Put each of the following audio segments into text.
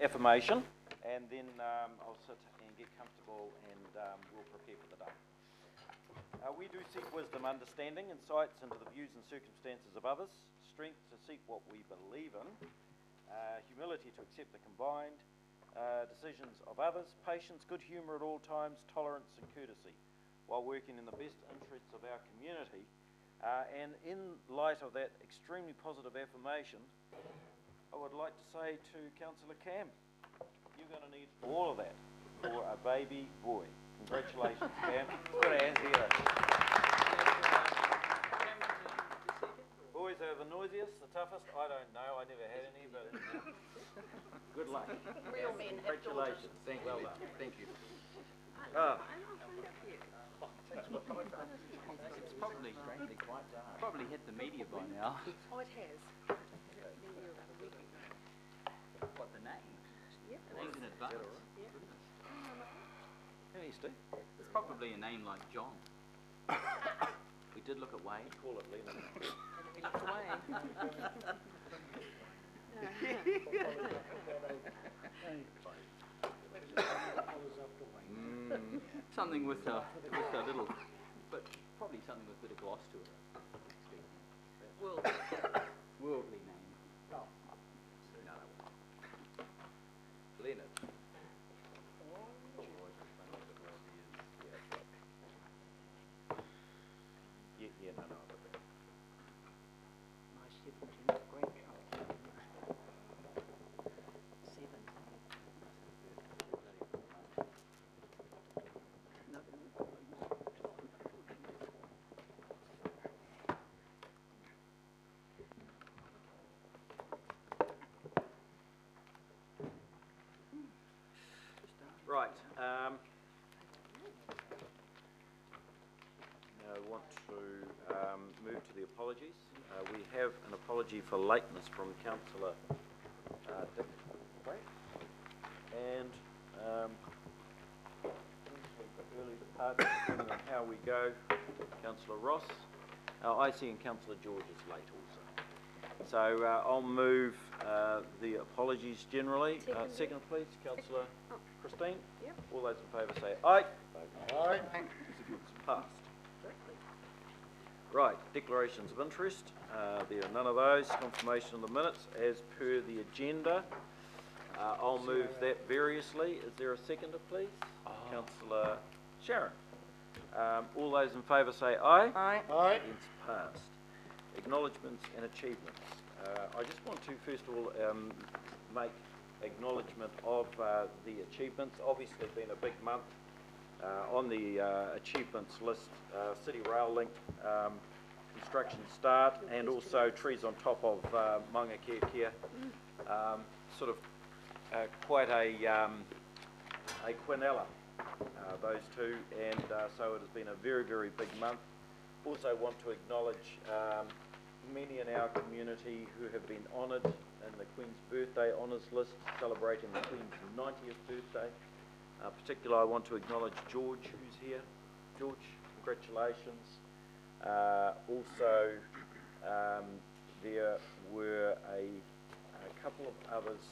affirmation, and then I'll sit and get comfortable, and we'll prepare for the day. We do seek wisdom, understanding, insights into the views and circumstances of others, strength to seek what we believe in, humility to accept the combined decisions of others, patience, good humour at all times, tolerance and courtesy, while working in the best interests of our community. And in light of that extremely positive affirmation, I would like to say to Councillor Cam, you're going to need all of that for a baby boy. Congratulations, Cam. Good hands here. Boys are the noisiest, the toughest. I don't know. I never had any, but good luck. Real men. Congratulations. Thank you. Well done. Thank you. It's probably hit the media by now. Oh, it has. What, the name? Yep. Names in advance. Yeah. Hey, Steve. It's probably a name like John. We did look at Wade. Call it Lennon. We looked away. Something with a little, but probably something with a bit of gloss to it. Worldly name. No. Leonard. Yeah, no, but that. My 17th grandchild. 17. No. Right. Now I want to move to the apologies. We have an apology for lateness from Councillor Dick, and for early departure, depending on how we go, Councillor Ross. I see and Councillor George is late also. So I'll move the apologies generally. Second, please, Councillor Christine. Yep. All those in favour say aye. Aye. It's passed. Right, declarations of interest. There are none of those. Confirmation of the minutes as per the agenda. I'll move that variously. Is there a seconder, please? Councillor Sharon. All those in favour say aye. Aye. Aye. It's passed. Acknowledgements and achievements. I just want to first of all make acknowledgement of the achievements. Obviously been a big month on the achievements list. City Rail Link construction start, and also trees on top of Maunga Kia. Sort of quite a quinella, those two, and so it has been a very, very big month. Also want to acknowledge many in our community who have been honoured in the Queen's Birthday Honours List, celebrating the Queen's 90th birthday. Particularly, I want to acknowledge George, who's here. George, congratulations. Also, there were a couple of others.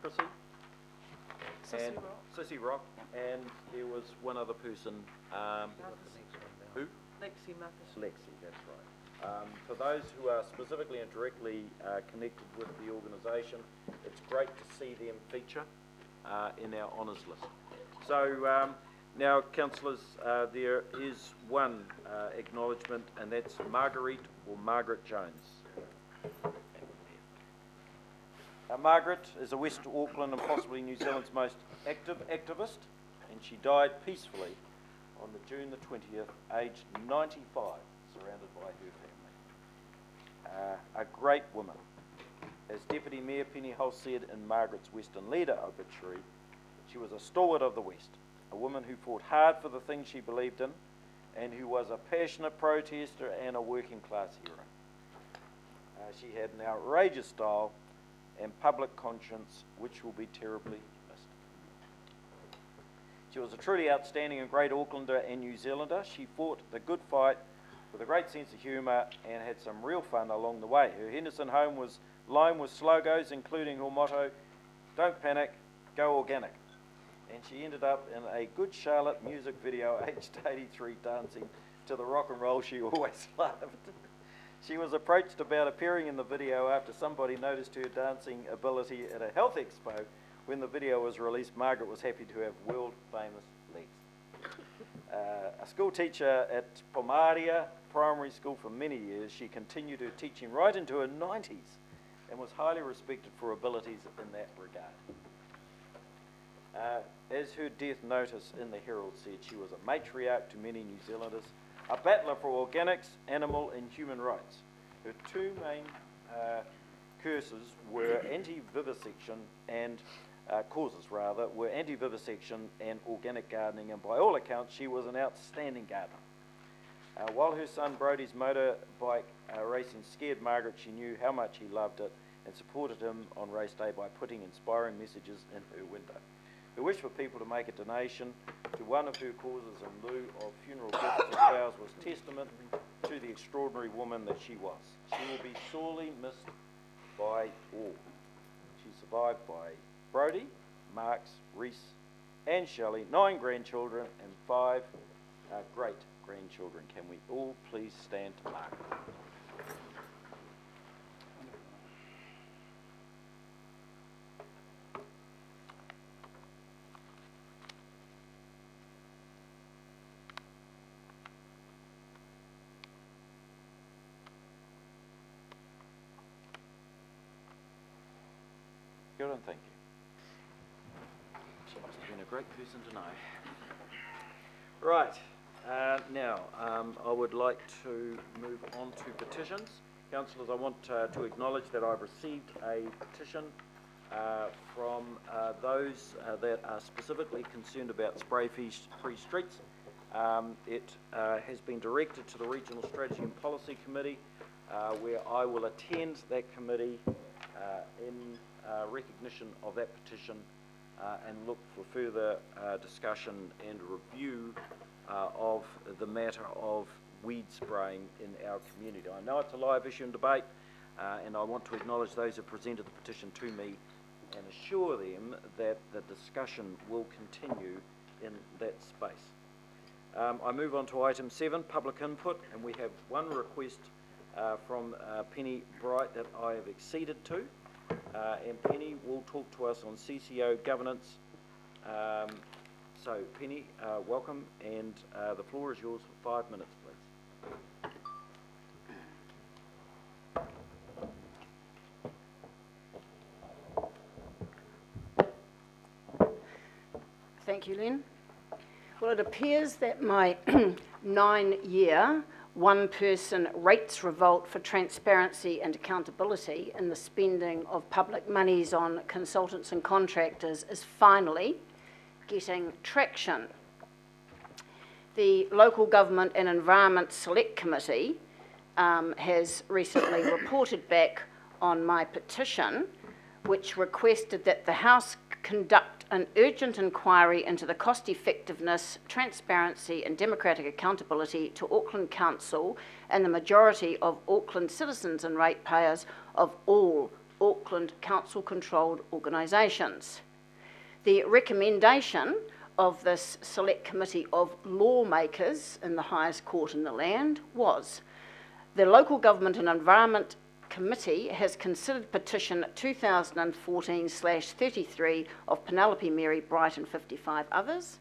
Chrissy? And Sissy Rock, and there was one other person. Who? Lexi Marcus. Lexi, that's right. For those who are specifically and directly connected with the organisation, it's great to see them feature in our honours list. So now, councillors, there is one acknowledgement, and that's Marguerite or Margaret Jones. Margaret is a West Auckland and possibly New Zealand's most active activist, and she died peacefully on June the 20th, aged 95, surrounded by her family. A great woman. As Deputy Mayor Penny Hulse said in Margaret's Western Leader obituary, she was a stalwart of the West, a woman who fought hard for the things she believed in, and who was a passionate protester and a working class hero. She had an outrageous style and public conscience which will be terribly missed. She was a truly outstanding and great Aucklander and New Zealander. She fought the good fight with a great sense of humour and had some real fun along the way. Her Henderson home was lined with slogos including her motto, "Don't panic, go organic." And she ended up in a Good Charlotte music video aged 83 dancing to the rock and roll she always loved. She was approached about appearing in the video after somebody noticed her dancing ability at a health expo. When the video was released, Margaret was happy to have world famous legs. A school teacher at Pomaria Primary School for many years, she continued her teaching right into her 90s and was highly respected for abilities in that regard. As her death notice in the Herald said, she was a matriarch to many New Zealanders, a battler for organics, animal and human rights. Her two main causes were anti-vivisection and organic gardening, and by all accounts she was an outstanding gardener. While her son Brodie's motorbike racing scared Margaret, she knew how much he loved it and supported him on race day by putting inspiring messages in her window. Her wish for people to make a donation to one of her causes in lieu of funeral gifts and flowers was testament to the extraordinary woman that she was. She will be sorely missed by all. She's survived by Brodie, Marks, Reese and Shelley, 9 grandchildren and 5 great-grandchildren. Can we all please stand to Margaret? Good and thank you. She must have been a great person to know. Right, now I would like to move on to petitions. Councillors, I want to acknowledge that I've received a petition from those that are specifically concerned about spray-free streets. It has been directed to the Regional Strategy and Policy Committee, where I will attend that committee in recognition of that petition and look for further discussion and review of the matter of weed spraying in our community. I know it's a live issue and debate, and I want to acknowledge those who presented the petition to me and assure them that the discussion will continue in that space. I move on to item 7, public input, and we have one request from Penny Bright that I have acceded to. And Penny will talk to us on CCO governance. So Penny, welcome, and the floor is yours for 5 minutes, please. Thank you, Lynn. Well, it appears that my 9-year one-person rates revolt for transparency and accountability in the spending of public monies on consultants and contractors is finally getting traction. The Local Government and Environment Select Committee has recently reported back on my petition, which requested that the House conduct an urgent inquiry into the cost effectiveness, transparency and democratic accountability to Auckland Council and the majority of Auckland citizens and ratepayers of all Auckland Council controlled organisations. The recommendation of this select committee of lawmakers in the highest court in the land was: the Local Government and Environment Committee has considered petition 2014/33 of Penelope Mary Bright and 55 others,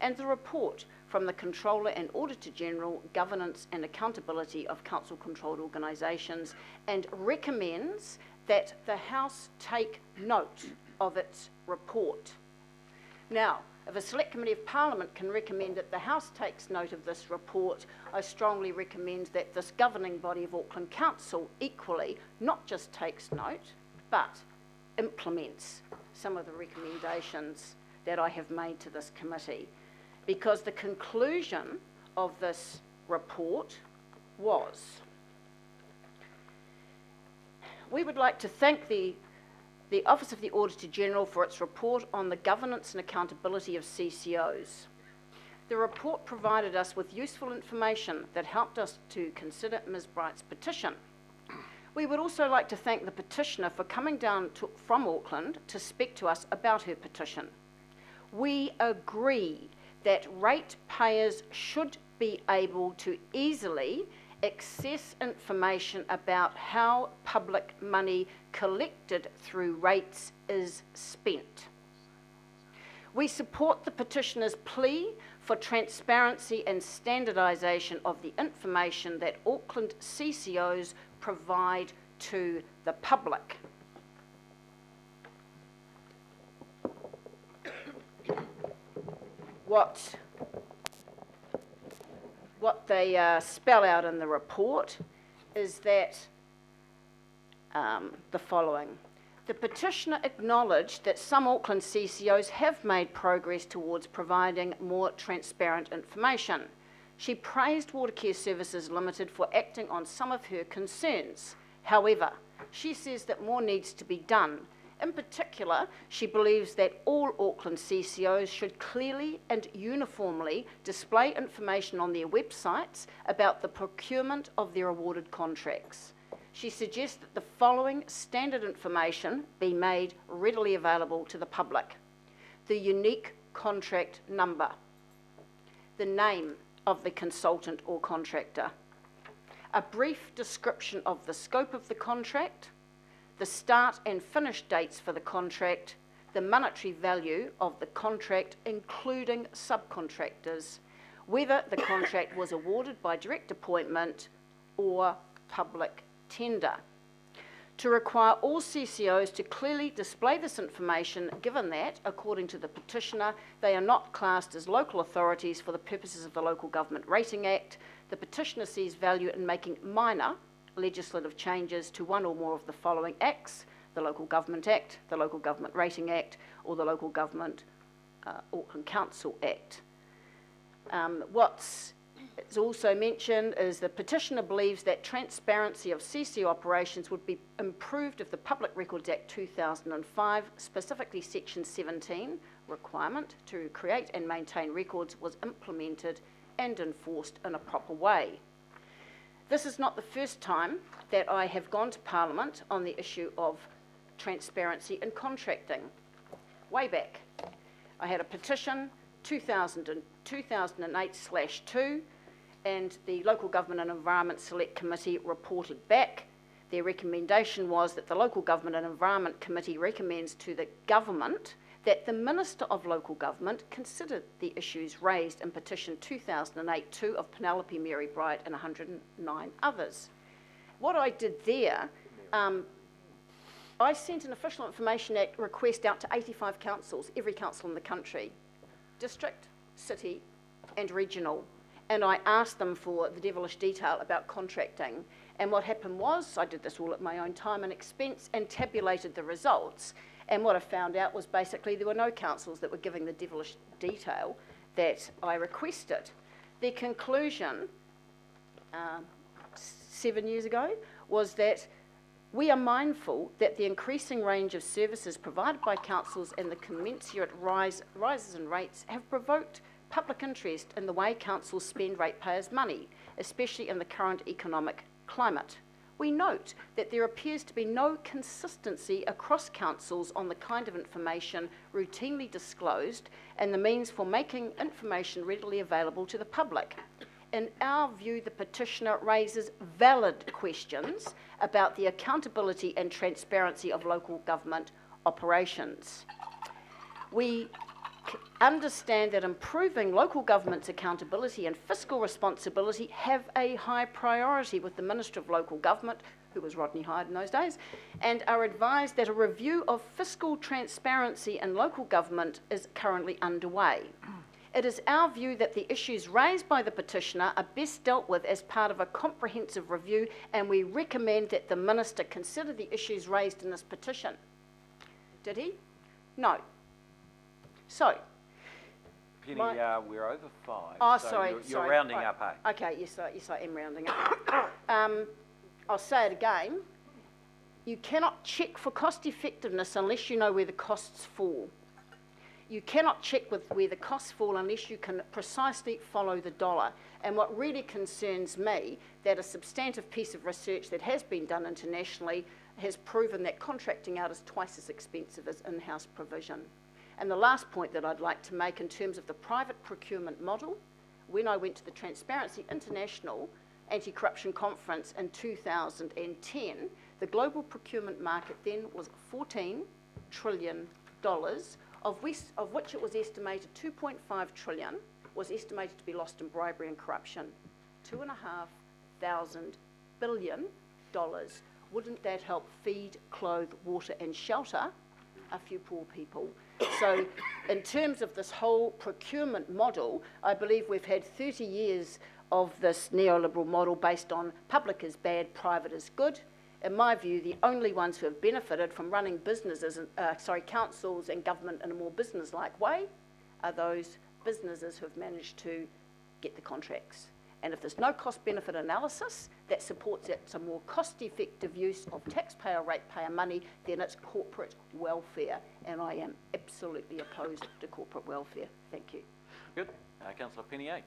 and the report from the Controller and Auditor General, Governance and Accountability of Council Controlled Organisations, and recommends that the House take note of its report. Now, if a Select Committee of Parliament can recommend that the House takes note of this report, I strongly recommend that this governing body of Auckland Council equally not just takes note, but implements some of the recommendations that I have made to this committee. Because the conclusion of this report was: we would like to thank the Office of the Auditor General for its report on the governance and accountability of CCOs. The report provided us with useful information that helped us to consider Ms. Bright's petition. We would also like to thank the petitioner for coming down from Auckland to speak to us about her petition. We agree that ratepayers should be able to easily access information about how public money collected through rates is spent. We support the petitioner's plea for transparency and standardisation of the information that Auckland CCOs provide to the public. What they spell out in the report is that the following. The petitioner acknowledged that some Auckland CCOs have made progress towards providing more transparent information. She praised Watercare Services Limited for acting on some of her concerns. However, she says that more needs to be done. In particular, she believes that all Auckland CCOs should clearly and uniformly display information on their websites about the procurement of their awarded contracts. She suggests that the following standard information be made readily available to the public: the unique contract number, the name of the consultant or contractor, a brief description of the scope of the contract, the start and finish dates for the contract, the monetary value of the contract including subcontractors, whether the contract was awarded by direct appointment or public tender. To require all CCOs to clearly display this information, given that, according to the petitioner, they are not classed as local authorities for the purposes of the Local Government Rating Act, the petitioner sees value in making minor legislative changes to one or more of the following acts: the Local Government Act, the Local Government Rating Act, or the Local Government Auckland Council Act. What's also mentioned is the petitioner believes that transparency of CCO operations would be improved if the Public Records Act 2005, specifically Section 17, requirement to create and maintain records, was implemented and enforced in a proper way. This is not the first time that I have gone to Parliament on the issue of transparency in contracting. Way back, I had a petition, 2008/2, and the Local Government and Environment Select Committee reported back. Their recommendation was that the Local Government and Environment Committee recommends to the government that the Minister of Local Government consider the issues raised in petition 2008/2 of Penelope Mary Bright and 109 others. What I did there, I sent an Official Information Act request out to 85 councils, every council in the country, district, city and regional, and I asked them for the devilish detail about contracting. And what happened was, I did this all at my own time and expense and tabulated the results. And what I found out was basically there were no councils that were giving the devilish detail that I requested. The conclusion 7 years ago was that we are mindful that the increasing range of services provided by councils and the commensurate rises in rates have provoked public interest in the way councils spend ratepayers' money, especially in the current economic climate. We note that there appears to be no consistency across councils on the kind of information routinely disclosed and the means for making information readily available to the public. In our view, the petitioner raises valid questions about the accountability and transparency of local government operations. We understand that improving local government's accountability and fiscal responsibility have a high priority with the Minister of Local Government, who was Rodney Hyde in those days, and are advised that a review of fiscal transparency in local government is currently underway. It is our view that the issues raised by the petitioner are best dealt with as part of a comprehensive review, and we recommend that the Minister consider the issues raised in this petition. Did he? No. So, Penny, we're over 5. Oh, so sorry. You're rounding up, eh? Okay, yes, I am rounding up. I'll say it again. You cannot check for cost effectiveness unless you know where the costs fall. you cannot check with where the costs fall unless you can precisely follow the dollar. And what really concerns me, that a substantive piece of research that has been done internationally has proven that contracting out is twice as expensive as in-house provision. And the last point that I'd like to make in terms of the private procurement model, when I went to the Transparency International Anti-Corruption Conference in 2010, the global procurement market then was $14 trillion, of which it was estimated 2.5 trillion was estimated to be lost in bribery and corruption. $2,500 billion. Wouldn't that help feed, clothe, water and shelter a few poor people? So in terms of this whole procurement model, I believe we've had 30 years of this neoliberal model based on public is bad, private is good. In my view, the only ones who have benefited from running businesses, councils and government in a more business-like way are those businesses who have managed to get the contracts. And if there's no cost-benefit analysis that supports it, it's a more cost-effective use of taxpayer, ratepayer money, then it's corporate welfare. And I am absolutely opposed to corporate welfare. Thank you. Good. Councillor Penny H.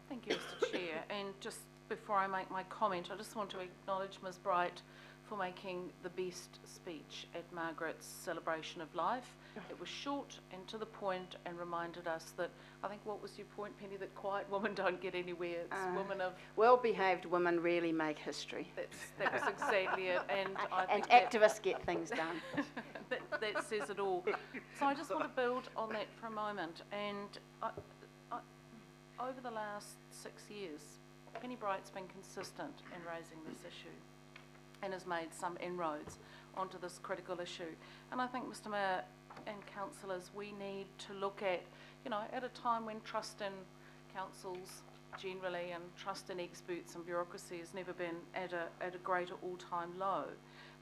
Thank you, Mr. Chair. And just before I make my comment, I just want to acknowledge Ms. Bright for making the best speech at Margaret's celebration of life. It was short and to the point and reminded us that, I think, what was your point, Penny, that quiet women don't get anywhere. It's women of... Well-behaved women really make history. That was exactly it. And I think activists get things done. that says it all. So I just want to build on that for a moment. And over the last 6 years, Penny Bright's been consistent in raising this issue and has made some inroads onto this critical issue. And I think, Mr. Mayor and councillors, we need to look at, at a time when trust in councils generally and trust in experts and bureaucracy has never been at a greater all-time low.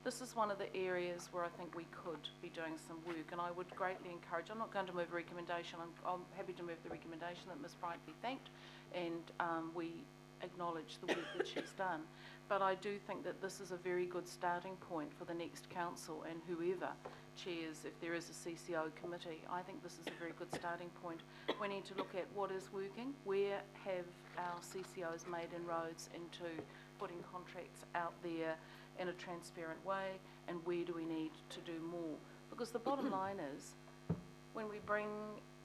This is one of the areas where I think we could be doing some work, and I would greatly encourage, I'm not going to move a recommendation, I'm happy to move the recommendation that Ms. Bright be thanked, and we acknowledge the work that she's done. But I do think that this is a very good starting point for the next council and whoever chairs, if there is a CCO committee. I think this is a very good starting point. We need to look at what is working, where have our CCOs made inroads into putting contracts out there in a transparent way, and where do we need to do more? Because the bottom line is, when we bring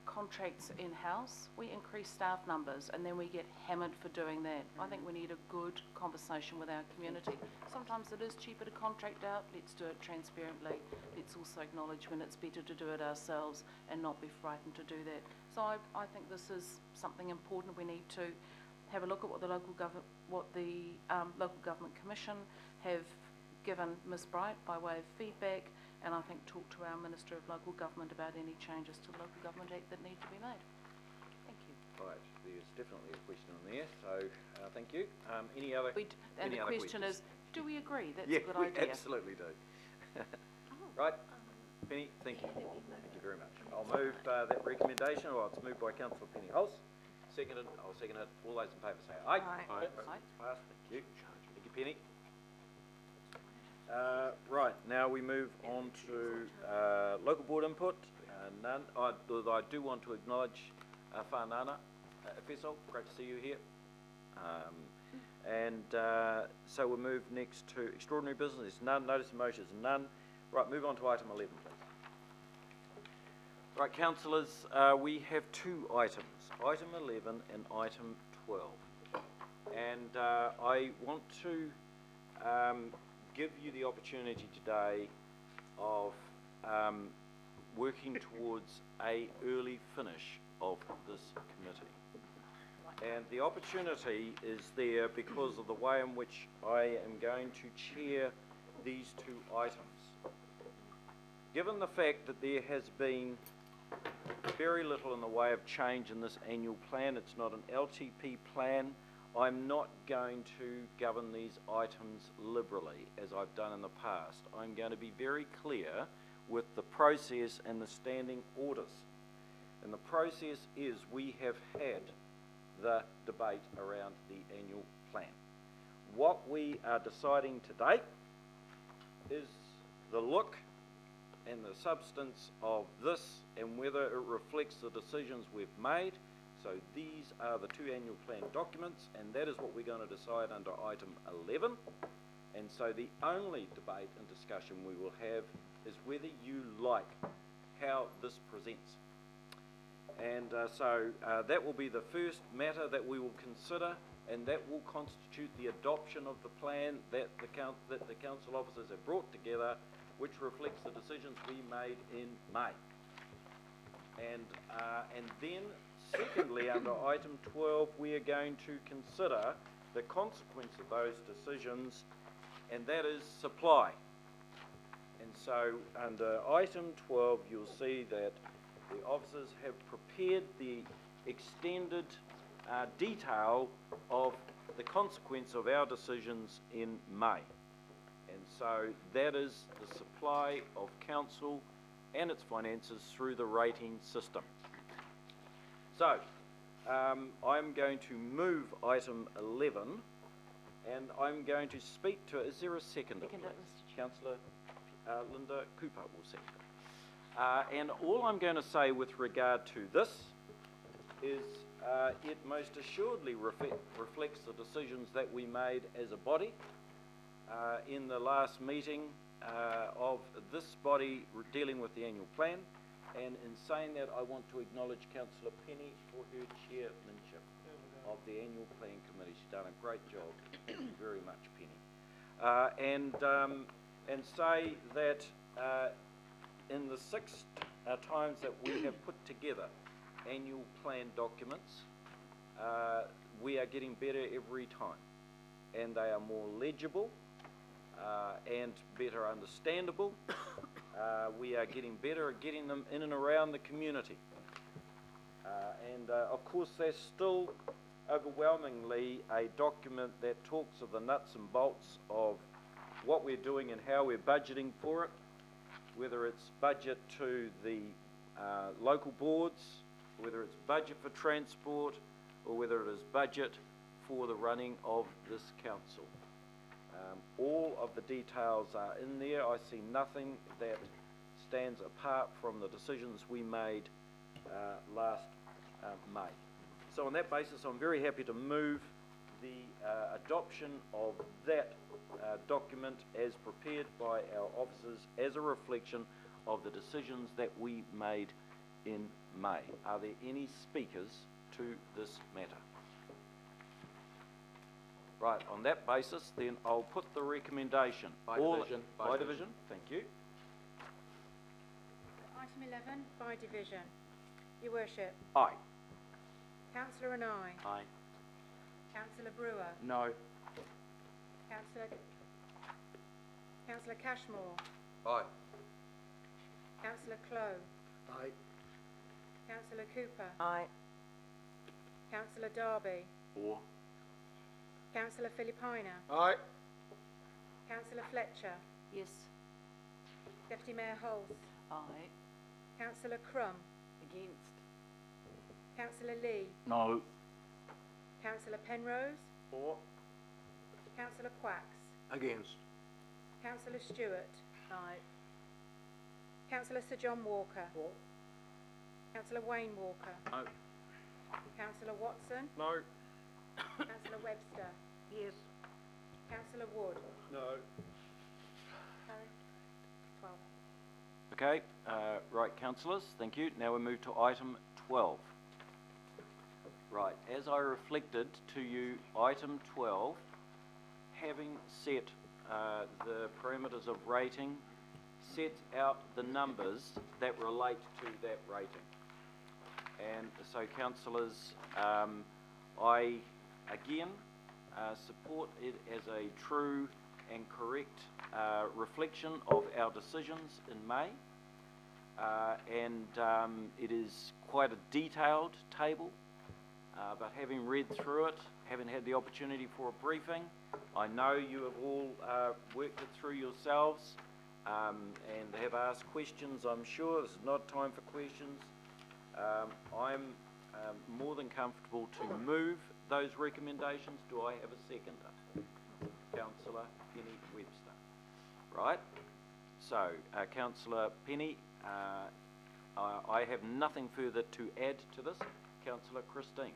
contracts in-house, we increase staff numbers and then we get hammered for doing that. I think we need a good conversation with our community. Sometimes it is cheaper to contract out, let's do it transparently. Let's also acknowledge when it's better to do it ourselves and not be frightened to do that. So I think this is something important. We need to have a look at what the local government commission have given Ms. Bright by way of feedback, and I think talk to our Minister of Local Government about any changes to the Local Government Act that need to be made. Thank you. Right, there's definitely a question on there, so thank you. Any other And the question is, do we agree that's a good idea? Yeah, we absolutely do. Right, Penny, thank you. Thank you very much. I'll move that recommendation, or it's moved by Councillor Penny Hulse. Seconded, I'll second it. All those in favour say aye. Aye. It's passed, thank you. Thank you, Penny. Right, now we move on to local board input. None. I do want to acknowledge Whanana Fesol, great to see you here. So we'll move next to extraordinary business. There's none. Notice of motions, none. Right, move on to item 11, please. Right, councillors, we have two items, item 11 and item 12. And I want to give you the opportunity today of working towards an early finish of this committee. And the opportunity is there because of the way in which I am going to chair these two items. Given the fact that there has been very little in the way of change in this annual plan, it's not an LTP plan, I'm not going to govern these items liberally as I've done in the past. I'm going to be very clear with the process and the standing orders. And the process is we have had the debate around the annual plan. What we are deciding today is the look and the substance of this and whether it reflects the decisions we've made. So these are the two annual plan documents, and that is what we're going to decide under item 11. And so the only debate and discussion we will have is whether you like how this presents. And that will be the first matter that we will consider, and that will constitute the adoption of the plan that the council officers have brought together, which reflects the decisions we made in May. And then, secondly, under item 12, we are going to consider the consequence of those decisions, and that is supply. And so, under item 12, you'll see that the officers have prepared the extended detail of the consequence of our decisions in May. And so that is the supply of council and its finances through the rating system. So, I'm going to move item 11, and I'm going to speak to it. Is there a seconder, Second it, please? Councillor Linda Cooper will second it. And all I'm going to say with regard to this is it most assuredly reflects the decisions that we made as a body in the last meeting of this body dealing with the annual plan. And in saying that, I want to acknowledge Councillor Penny for her chairmanship of the annual plan committee. She's done a great job. Thank you very much, Penny. And say that in the 6 times that we have put together annual plan documents, we are getting better every time, and they are more legible and better understandable. We are getting better at getting them in and around the community. Of course, there's still overwhelmingly a document that talks of the nuts and bolts of what we're doing and how we're budgeting for it, whether it's budget to the local boards, whether it's budget for transport, or whether it is budget for the running of this council. All of the details are in there. I see nothing that stands apart from the decisions we made last May. So on that basis, I'm very happy to move the adoption of that document as prepared by our officers as a reflection of the decisions that we made in May. Are there any speakers to this matter? Right, on that basis, then I'll put the recommendation. By division, thank you. Item 11, by division. Your Worship. Aye. Councillor and Aye. Councillor Brewer. No. Councillor Cashmore. Aye. Councillor Clow. Aye. Councillor Cooper. Aye. Councillor Darby. Or. Councillor Filipina. Aye. Councillor Fletcher. Yes. Deputy Mayor Hulse. Aye. Councillor Crum. Against. Councillor Lee. No. Councillor Penrose. Or. Councillor Quacks. Against. Councillor Stewart. Aye. Councillor Sir John Walker. Or. Councillor Wayne Walker. No. Councillor Watson. No. Councillor Webster. Yes. Councillor Wood. No. Carried. 12. Okay, right, councillors, thank you. Now we move to item 12. Right, as I reflected to you, item 12, having set the parameters of rating, sets out the numbers that relate to that rating. And so, councillors, I again support it as a true and correct reflection of our decisions in May. It is quite a detailed table, but having read through it, having had the opportunity for a briefing, I know you have all worked it through yourselves and have asked questions, I'm sure. This is not time for questions. I'm more than comfortable to move those recommendations. Do I have a seconder? Councillor Penny Webster. Right. So, Councillor Penny, I have nothing further to add to this. Councillor Christine.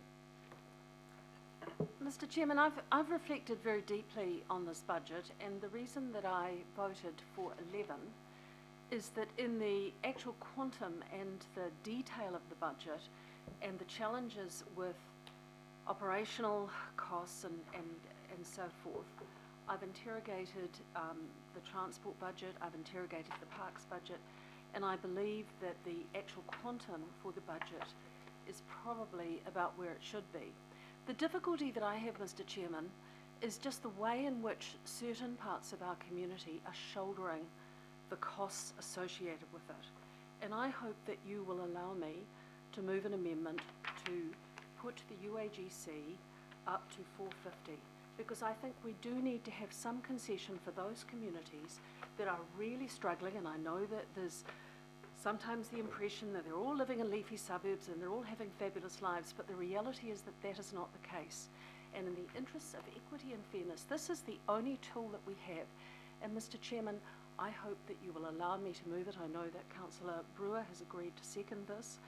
Mr. Chairman, I've reflected very deeply on this budget, and the reason that I voted for 11 is that in the actual quantum and the detail of the budget and the challenges with operational costs and so forth, I've interrogated the transport budget, I've interrogated the parks budget, and I believe that the actual quantum for the budget is probably about where it should be. The difficulty that I have, Mr. Chairman, is just the way in which certain parts of our community are shouldering the costs associated with it. And I hope that you will allow me to move an amendment to put the UAGC up to 450, because I think we do need to have some concession for those communities that are really struggling, and I know that there's sometimes the impression that they're all living in leafy suburbs and they're all having fabulous lives, but the reality is that that is not the case. And in the interests of equity and fairness, this is the only tool that we have. And Mr. Chairman, I hope that you will allow me to move it. I know that Councillor Brewer has agreed to second this,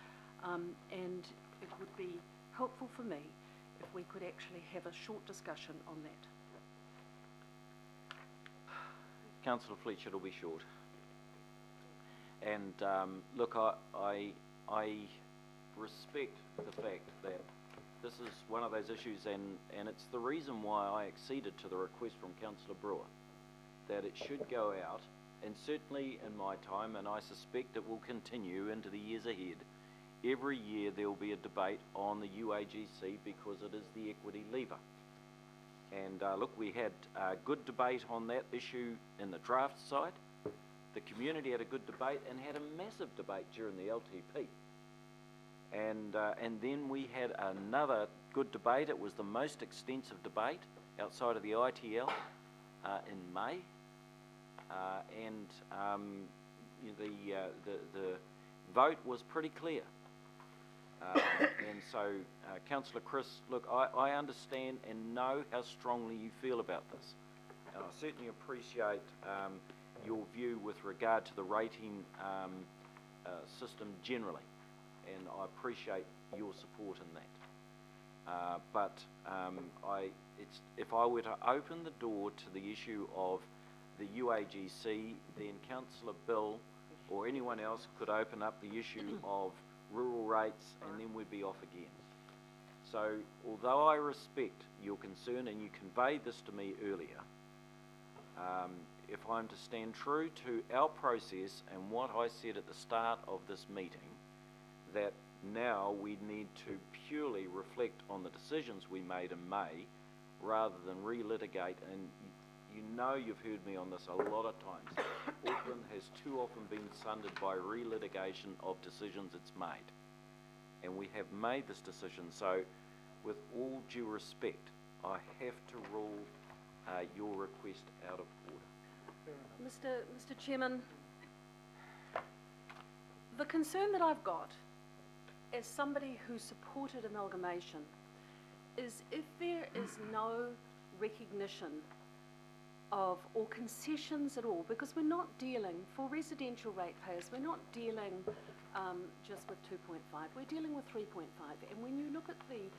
and it would be helpful for me if we could actually have a short discussion on that. Councillor Fletcher, it'll be short. And look, I respect the fact that this is one of those issues, and it's the reason why I acceded to the request from Councillor Brewer, that it should go out, and certainly in my time, and I suspect it will continue into the years ahead, every year there will be a debate on the UAGC because it is the equity lever. And look, we had a good debate on that issue in the draft side. The community had a good debate and had a massive debate during the LTP. And then we had another good debate. It was the most extensive debate outside of the ITL in May. The vote was pretty clear. And so, Councillor Chris, look, I understand and know how strongly you feel about this. And I certainly appreciate your view with regard to the rating system generally, and I appreciate your support in that. But if I were to open the door to the issue of the UAGC, then Councillor Bill or anyone else could open up the issue of rural rates, and then we'd be off again. So, although I respect your concern, and you conveyed this to me earlier, if I'm to stand true to our process and what I said at the start of this meeting, that now we need to purely reflect on the decisions we made in May rather than relitigate, and you know you've heard me on this a lot of times. Auckland has too often been sundered by relitigation of decisions it's made. And we have made this decision, so with all due respect, I have to rule your request out of order. Mr. Chairman, the concern that I've got as somebody who supported amalgamation is if there is no recognition of or concessions at all, because we're not dealing, for residential ratepayers, we're not dealing just with 2.5, we're dealing with 3.5, and when you look at the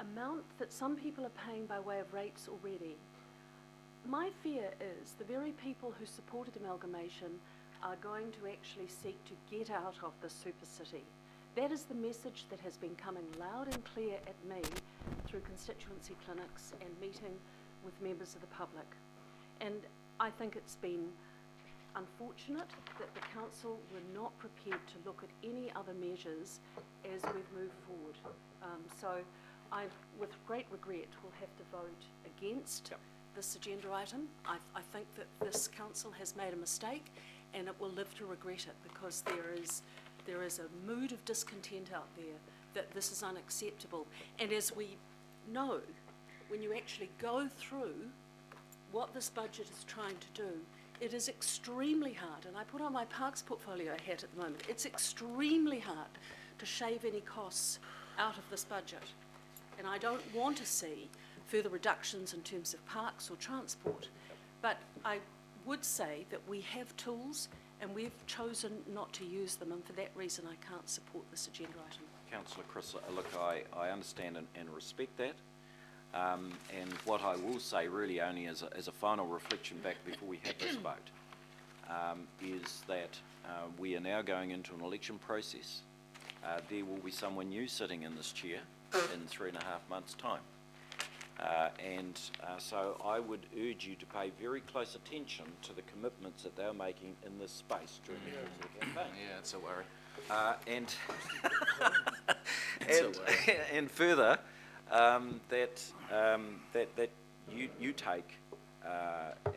amount that some people are paying by way of rates already, my fear is the very people who supported amalgamation are going to actually seek to get out of the super city. That is the message that has been coming loud and clear at me through constituency clinics and meeting with members of the public. And I think it's been unfortunate that the council were not prepared to look at any other measures as we've moved forward. So I, with great regret, will have to vote against this agenda item. I think that this council has made a mistake, and it will live to regret it, because there is a mood of discontent out there that this is unacceptable. And as we know, when you actually go through what this budget is trying to do, it is extremely hard, and I put on my Parks portfolio hat at the moment, it's extremely hard to shave any costs out of this budget. And I don't want to see further reductions in terms of parks or transport, but I would say that we have tools and we've chosen not to use them, and for that reason I can't support this agenda item. Councillor Chris, look, I understand and respect that. And what I will say really only as a final reflection back before we have this vote, is that we are now going into an election process. There will be someone new sitting in this chair in 3.5 months' time. So I would urge you to pay very close attention to the commitments that they're making in this space during the course of the campaign. Yeah, it's a worry. And further, that you take,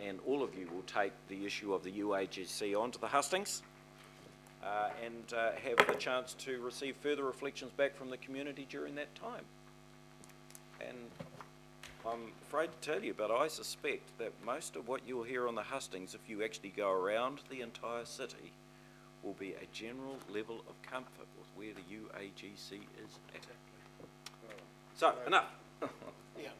and all of you will take the issue of the UAGC onto the hustings, and have the chance to receive further reflections back from the community during that time. And I'm afraid to tell you, but I suspect that most of what you'll hear on the hustings, if you actually go around the entire city, will be a general level of comfort with where the UAGC is at. So, enough.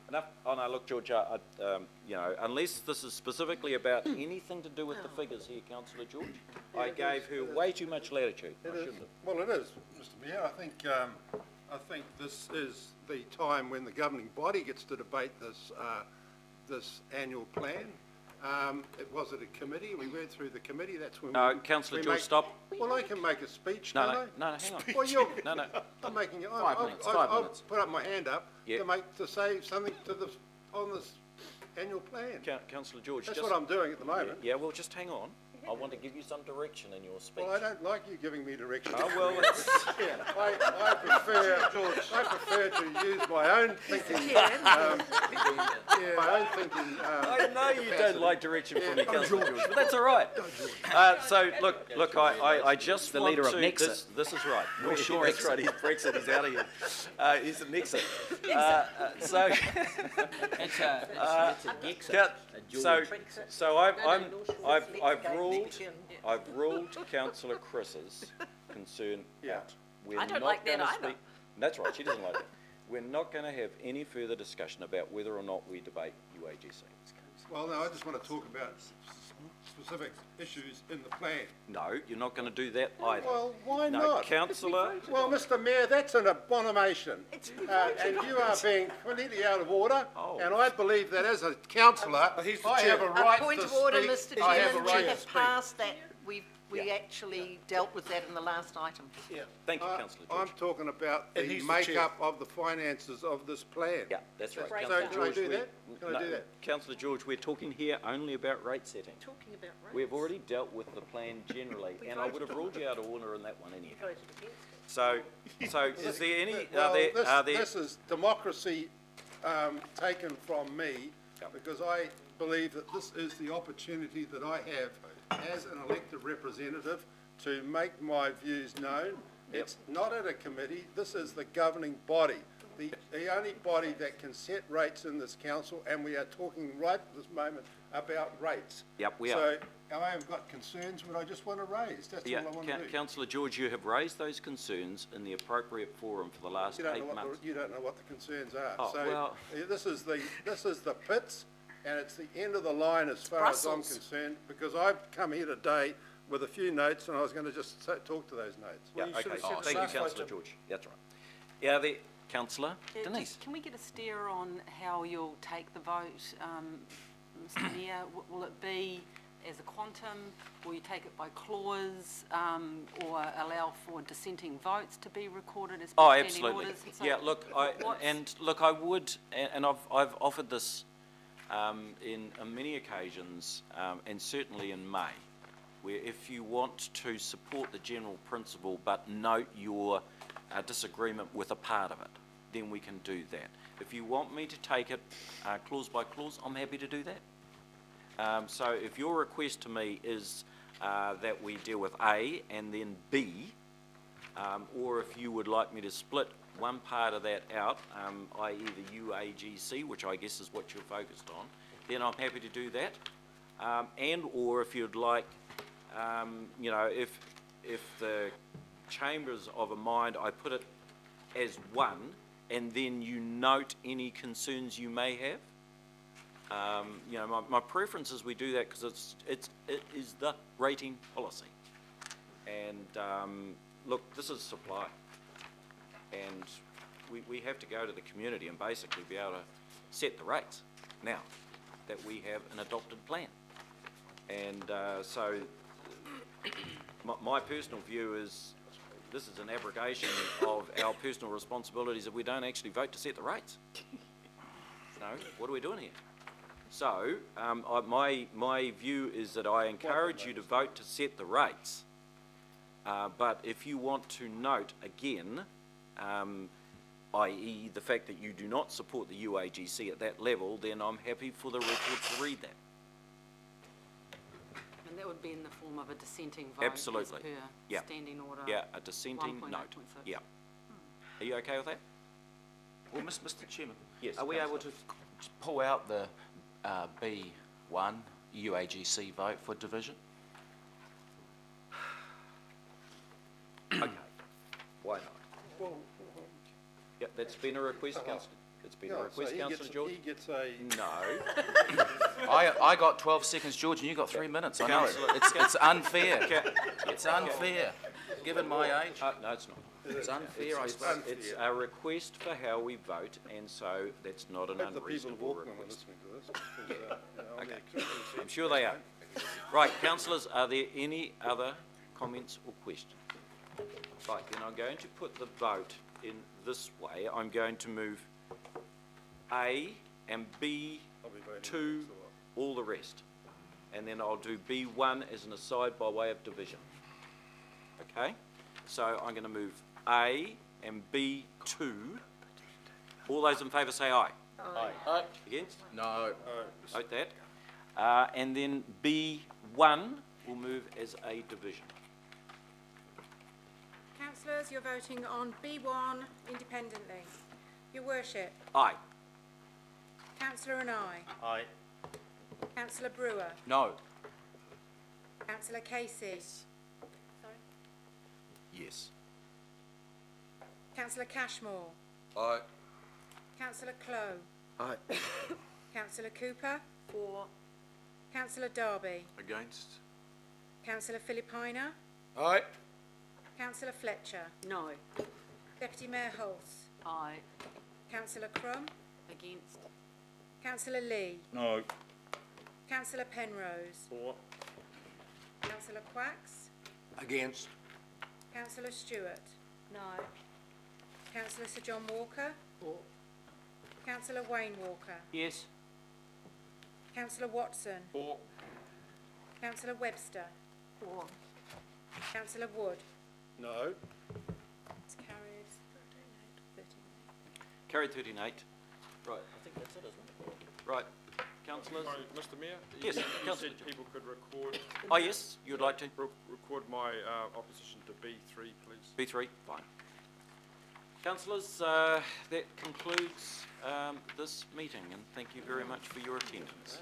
Enough. Oh no, look, George, you know, unless this is specifically about anything to do with the figures here, Councillor George, I gave her way too much latitude. I shouldn't have. Well, it is, Mr Mayor. I think this is the time when the governing body gets to debate this annual plan. It was at a committee. We went through the committee. That's when. No, Councillor George, stop. Well, I can make a speech. No, can't no, I? no, hang on. Well, you're. No. I'm making it. 5 minutes. I'll put up my hand up Yeah. to say something on this annual plan. Councillor George, That's just, what I'm doing at the moment. yeah, well, just hang on. I want to give you some direction in your speech. Well, I don't like you giving me direction. Oh, well, it's, I prefer to use my own thinking. My own thinking. I know you don't like direction from me, Councillor George, but that's all right. So, look, I just The want leader of to, Nexit. This is right. We're sure That's right, he's Brexit, he's out of here. He's at Nexit. So, It's a Gexit, a George. so I've ruled Councillor Chris's concern out. We're I don't not like that gonna either. speak- That's right, she doesn't like that. We're not going to have any further discussion about whether or not we debate UAGC. Well, no, I just want to talk about specific issues in the plan. No, you're not going to do that either. Well, why No, not? Councillor, Well, Mr Mayor, that's an abomination. And you are being completely out of order. Oh. And I believe that as a councillor, I have a right to Point speak. of order, Mr I have a Chairman, we right to have speak. passed that, we actually dealt with that in the last item. thank you, Councillor I'm George. talking about the makeup of the finances of this plan. Yeah, that's right. So Councillor can I George, do we- that? Can I no, do that? Councillor George, we're talking here only about rate setting. Talking about rates. We've already dealt with the plan generally, and I would have ruled you out of order in that one anyhow. Voted against it. So is there any, Well, are there? this is democracy taken from me, Yep. because I believe that this is the opportunity that I have as an elected representative to make my views known. Yep. It's not at a committee, this is the governing body, the only body that can set rates in this council, and we are talking right at this moment about rates. Yep, we So are. I have got concerns which I just want to raise, that's Yeah, all I want to do. Councillor George, you have raised those concerns in the appropriate forum for the last 8 months. You don't know what the concerns are. Oh, So well- this is the pits, and it's the end of the line as far as I'm Brussels. concerned, because I've come here today with a few notes, and I was going to just talk to those notes. Yeah, okay, thank you, Councillor George, that's right. Yeah, Councillor Denise. Can we get a steer on how you'll take the vote, Mr Mayor? Will it be as a quantum? Will you take it by clause, or allow for dissenting votes to be recorded as Oh, standing absolutely. orders? And so Yeah, look, what's- I would, and I've offered this in many occasions, and certainly in May, where if you want to support the general principle but note your disagreement with a part of it, then we can do that. If you want me to take it clause by clause, I'm happy to do that. So if your request to me is that we deal with A and then B, or if you would like me to split one part of that out, i.e. the UAGC, which I guess is what you're focused on, then I'm happy to do that. And or if you'd like, you know, if the chambers of a mind, I put it as one, and then you note any concerns you may have. You know, my preference is we do that because it is the rating policy. And look, this is supply. And we have to go to the community and basically be able to set the rates now that we have an adopted plan. And so my personal view is this is an abrogation of our personal responsibilities if we don't actually vote to set the rates. You know, what are we doing here? So my view is that I encourage you to vote to set the rates. But if you want to note again, i.e. the fact that you do not support the UAGC at that level, then I'm happy for the record to read that. And that would be in the form of a dissenting vote. Absolutely. As per Yeah. standing order. Yeah, a dissenting 1.8.6. note. Yeah. Are you okay with that? Well, Mr. Chairman, Yes, are we able to pull out the B1 UAGC vote for division? Okay. Why not? Yeah, that's been a request, Councillor. It's been a Yeah, request, so Councillor George. he gets a... No. I got 12 seconds, George, and you got 3 minutes. I know it's unfair. It's unfair, given my age. No, it's not. It's unfair, I suppose. It's a request for how we vote, and so that's not an I hope the people of unreasonable Auckland are request. listening to this. Because, you know, Okay. they're I'm sure they are. Right, councillors, are there any other comments or questions? Right, then I'm going to put the vote in this way. I'm going to move A and B I'll be voting to against the lot. all the rest. And then I'll do B1 as an aside by way of division. Okay? So I'm going to move A and B2. All those in favour say aye. Aye. Against? No. Note that. And then B1 will move as a division. Councillors, you're voting on B1 independently. Your Worship, Aye. Councillor and I. Aye. Councillor Brewer. No. Councillor Casey. Yes. Councillor Cashmore. Aye. Councillor Clow. Aye. Councillor Cooper. For. Councillor Darby. Against? Councillor Philippina. Aye. Councillor Fletcher. No. Deputy Mayor Hulse. Aye. Councillor Crum. Against. Councillor Lee. No. Councillor Penrose. For. Councillor Quacks. Against? Councillor Stewart. No. Councillor Sir John Walker. Councillor Wayne Walker. Yes. Councillor Watson. For. Councillor Webster. For. Councillor Wood. No. It's carried 13. Carried 13-8. Right, I think that's it, isn't it? Right, councillors? Sorry, Mr Mayor? Yes, You Councillor. said people could record, Oh, yes, you'd like to? record my opposition to B3, please. B3, fine. Councillors, that concludes this meeting, and thank you very much for your attendance.